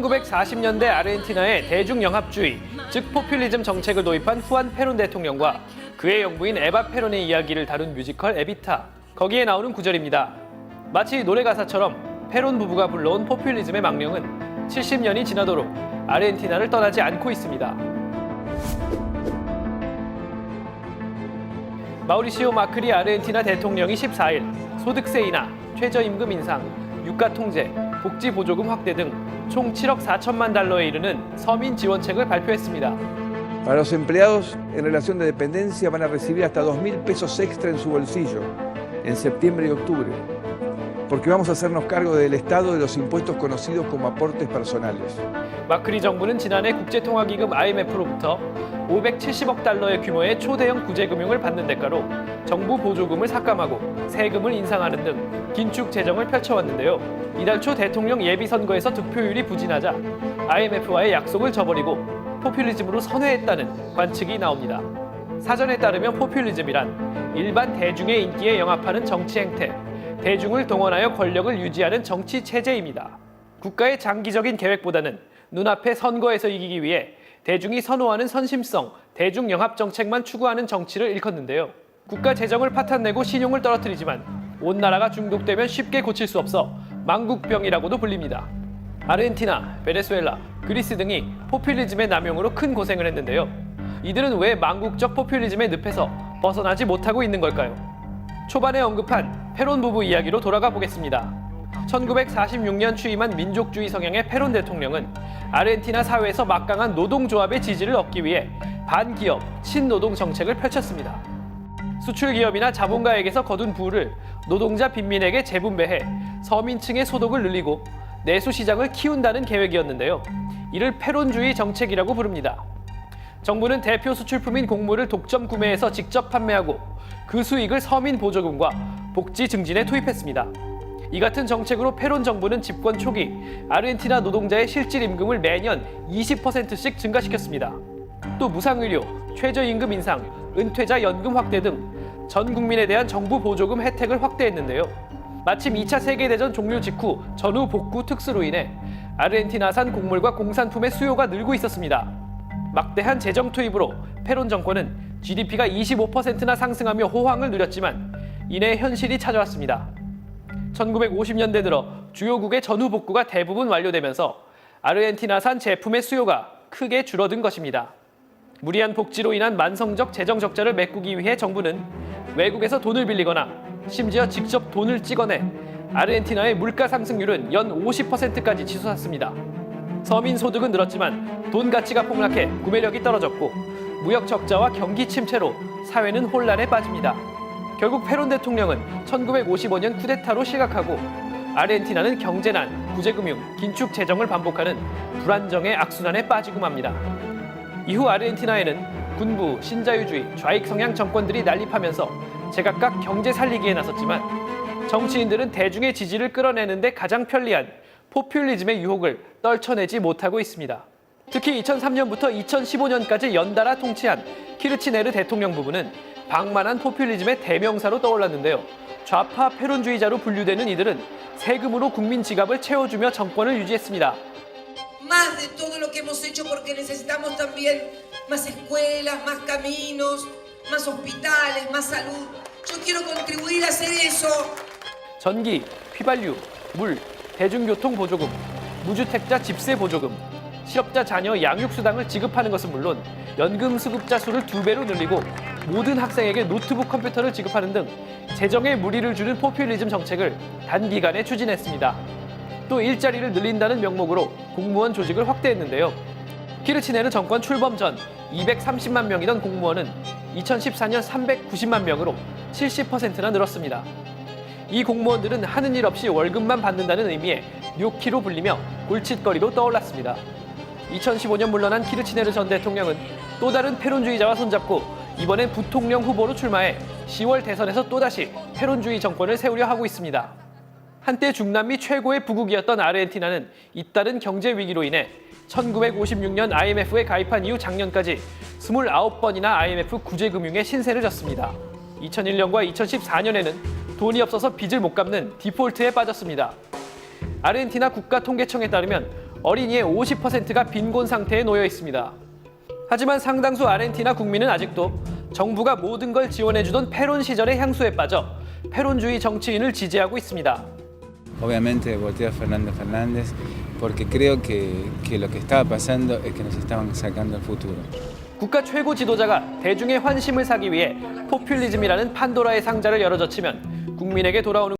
1940년대 아르헨티나의 대중영합주의, 즉 포퓰리즘 정책을 도입한 후안 페론 대통령과 그의 영부인 에바 페론의 이야기를 다룬 뮤지컬 에비타. 거기에 나오는 구절입니다. 마치 노래 가사처럼 페론 부부가 불러온 포퓰리즘의 망령은 70년이 지나도록 아르헨티나를 떠나지 않고 있습니다. 마우리시오 마크리 아르헨티나 대통령이 14일 소득세 인하, 최저임금 인상, 유가 통제, 복지 보조금 확대 등 총 7억 4천만 달러에 이르는 서민 지원책을 발표했습니다. Para los empleados en relación de dependencia van a recibir hasta 2.000 pesos extra en su bolsillo en septiembre y octubre, porque vamos a hacernos cargo del Estado de los impuestos conocidos como aportes personales. 마크리 정부는 지난해 국제통화기금 IMF로부터 570억 달러의 규모의 초대형 구제금융을 받는 대가로 정부 보조금을 삭감하고 세금을 인상하는 등 긴축 재정을 펼쳐왔는데요. 이달 초 대통령 예비선거에서 득표율이 부진하자 IMF와의 약속을 저버리고 포퓰리즘으로 선회했다는 관측이 나옵니다. 사전에 따르면 포퓰리즘이란 일반 대중의 인기에 영합하는 정치 행태, 대중을 동원하여 권력을 유지하는 정치 체제입니다. 국가의 장기적인 계획보다는 눈앞의 선거에서 이기기 위해 대중이 선호하는 선심성, 대중영합 정책만 추구하는 정치를 일컫는데요. 국가 재정을 파탄내고 신용을 떨어뜨리지만 온 나라가 중독되면 쉽게 고칠 수 없어 망국병이라고도 불립니다. 아르헨티나, 베네수엘라, 그리스 등이 포퓰리즘의 남용으로 큰 고생을 했는데요. 이들은 왜 망국적 포퓰리즘의 늪에서 벗어나지 못하고 있는 걸까요? 초반에 언급한 페론 부부 이야기로 돌아가 보겠습니다. 1946년 취임한 민족주의 성향의 페론 대통령은 아르헨티나 사회에서 막강한 노동조합의 지지를 얻기 위해 반기업, 친노동 정책을 펼쳤습니다. 수출기업이나 자본가에게서 거둔 부를 노동자 빈민에게 재분배해 서민층의 소득을 늘리고 내수시장을 키운다는 계획이었는데요. 이를 페론주의 정책이라고 부릅니다. 정부는 대표 수출품인 곡물을 독점 구매해서 직접 판매하고 그 수익을 서민 보조금과 복지 증진에 투입했습니다. 이 같은 정책으로 페론 정부는 집권 초기 아르헨티나 노동자의 실질 임금을 매년 20%씩 증가시켰습니다. 또 무상의료, 최저임금 인상, 은퇴자 연금 확대 등 전 국민에 대한 정부 보조금 혜택을 확대했는데요. 마침 2차 세계대전 종료 직후 전후 복구 특수로 인해 아르헨티나산 곡물과 공산품의 수요가 늘고 있었습니다. 막대한 재정 투입으로 페론 정권은 GDP가 25%나 상승하며 호황을 누렸지만 이내 현실이 찾아왔습니다. 1950년대 들어 주요국의 전후 복구가 대부분 완료되면서 아르헨티나산 제품의 수요가 크게 줄어든 것입니다. 무리한 복지로 인한 만성적 재정 적자를 메꾸기 위해 정부는 외국에서 돈을 빌리거나 심지어 직접 돈을 찍어내 아르헨티나의 물가 상승률은 연 50%까지 치솟았습니다. 서민 소득은 늘었지만 돈 가치가 폭락해 구매력이 떨어졌고 무역 적자와 경기 침체로 사회는 혼란에 빠집니다. 결국 페론 대통령은 1955년 쿠데타로 실각하고 아르헨티나는 경제난, 구제금융, 긴축 재정을 반복하는 불안정의 악순환에 빠지고 맙니다. 이후 아르헨티나에는 군부, 신자유주의, 좌익 성향 정권들이 난립하면서 제각각 경제 살리기에 나섰지만 정치인들은 대중의 지지를 끌어내는데 가장 편리한 포퓰리즘의 유혹을 떨쳐내지 못하고 있습니다. 특히 2003년부터 2015년까지 연달아 통치한 키르치네르 대통령 부부는 방만한 포퓰리즘의 대명사로 떠올랐는데요. 좌파 페론주의자로 분류되는 이들은 세금으로 국민 지갑을 채워주며 정권을 유지했습니다. Más de todo lo que hemos hecho porque necesitamos también más escuelas, más caminos, más hospitales, más salud. Yo quiero contribuir a hacer eso. 전기, 휘발유, 물, 대중교통 보조금, 무주택자 집세 보조금, 실업자 자녀 양육수당을 지급하는 것은 물론 연금 수급자 수를 2배로 늘리고 모든 학생에게 노트북 컴퓨터를 지급하는 등 재정에 무리를 주는 포퓰리즘 정책을 단기간에 추진했습니다. 또 일자리를 늘린다는 명목으로 공무원 조직을 확대했는데요. 키르치네르 정권 출범 전 230만 명이던 공무원은 2014년 390만 명으로 70%나 늘었습니다. 이 공무원들은 하는 일 없이 월급만 받는다는 의미의 뇨키로 불리며 골칫거리로 떠올랐습니다. 2015년 물러난 키르치네르 전 대통령은 또 다른 페론주의자와 손잡고 이번엔 부통령 후보로 출마해 10월 대선에서 또다시 페론주의 정권을 세우려 하고 있습니다. 한때 중남미 최고의 부국이었던 아르헨티나는 잇따른 경제 위기로 인해 1956년 IMF에 가입한 이후 작년까지 29번이나 IMF 구제금융의 신세를 졌습니다. 2001년과 2014년에는 돈이 없어서 빚을 못 갚는 디폴트에 빠졌습니다. 아르헨티나 국가통계청에 따르면 어린이의 50%가 빈곤 상태에 놓여 있습니다. 하지만 상당수 아르헨티나 국민은 아직도 정부가 모든 걸 지원해주던 페론 시절의 향수에 빠져 페론주의 정치인을 지지하고 있습니다. Obviamente voté a Fernando Fernández porque creo que lo que estaba pasando es que nos estaban sacando el futuro. 국가 최고 지도자가 대중의 환심을 사기 위해 포퓰리즘이라는 판도라의 상자를 열어젖히면 국민에게 돌아오는